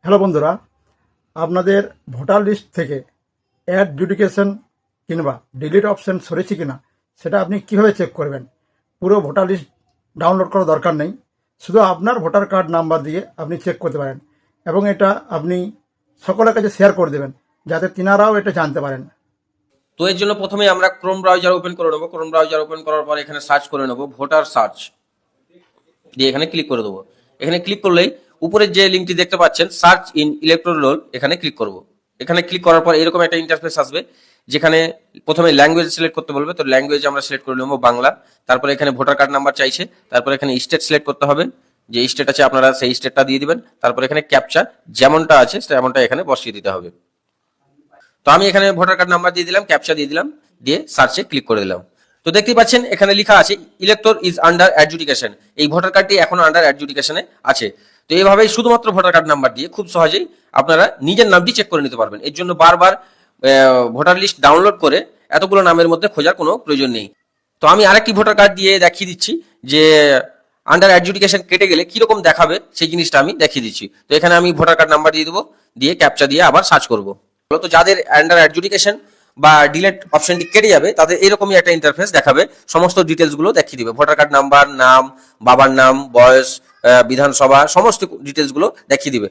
Hello বন্ধুরা, আপনাদের voter list থেকে অ্যাডজুডিকেশন কিংবা ডিলিট অপশন সরেছে কিনা সেটা আপনি কিভাবে চেক করবেন। পুরো ভোটার লিস্ট ডাউনলোড করার দরকার নেই, শুধু আপনার ভোটার কার্ড নাম্বার দিয়ে আপনি চেক করতে পারেন এবং এটা আপনি সকলের কাছে শেয়ার করে দেবেন যাতে তিনারাও এটা জানতে পারেন। তো এর জন্য প্রথমে আমরা ক্রোম ব্রাউজার ওপেন করে নেবো। ক্রোম ব্রাউজার ওপেন করার পর এখানে সার্চ করে নেবো ভোটার সার্চ দিয়ে এখানে ক্লিক করে দেবো। এখানে ক্লিক করলেই উপরের যে লিঙ্কটি দেখতে পাচ্ছেন সার্চ ইন ইলেকট্রাল রোল, এখানে ক্লিক করব। এখানে ক্লিক করার পর এরকম একটা ইন্টারফেস আসবে যেখানে প্রথমে ল্যাঙ্গুয়েজ সিলেক্ট করতে বলবে। তো ল্যাঙ্গুয়েজ আমরা সিলেক্ট করে নেবো বাংলা। তারপরে এখানে ভোটার কার্ড নাম্বার চাইছে, তারপরে এখানে স্টেট সিলেক্ট করতে হবে, যে স্টেট আছে আপনারা সেই স্টেটটা দিয়ে দিবেন। তারপরে এখানে ক্যাপচা যেমনটা আছে তেমনটা এখানে বসিয়ে দিতে হবে। তো আমি এখানে ভোটার কার্ড নাম্বার দিয়ে দিলাম, ক্যাপচা দিয়ে দিলাম, দিয়ে সার্চে ক্লিক করে দিলাম। তো দেখতেই পাচ্ছেন এখানে লেখা আছে ইলেক্টর ইজ আন্ডার অ্যাডজুডিকেশন। এই ভোটার কার্ডটি এখনো আন্ডার অ্যাডজুডিকেশনে আছে। তো এইভাবেই শুধুমাত্র ভোটার কার্ড নাম্বার দিয়ে খুব সহজেই আপনারা নিজের নামটি চেক করে নিতে পারবেন। এর জন্য বারবার ভোটার লিস্ট ডাউনলোড করে এতগুলো নামের মধ্যে খোঁজার কোনো প্রয়োজন নেই। তো আমি আরেকটি ভোটার কার্ড দিয়ে দেখিয়ে দিচ্ছি যে আন্ডার অ্যাডজুডিকেশন কেটে গেলে কিরকম দেখাবে সেই জিনিসটা আমি দেখিয়ে দিচ্ছি। তো এখানে আমি ভোটার কার্ড নাম্বার দিয়ে দেবো, দিয়ে ক্যাপচা দিয়ে আবার সার্চ করবো। তো যাদের আন্ডার অ্যাডজুডিকেশন বা ডিলেট অপশনটি কেটে যাবে তাদের এরকমই একটা ইন্টারফেস দেখাবে, সমস্ত ডিটেলস গুলো দেখিয়ে দিবে। ভোটার কার্ড নাম্বার, নাম, বাবার নাম, বয়স, বিধানসভা, সমস্ত ডিটেলস গুলো দেখিয়ে দিবে।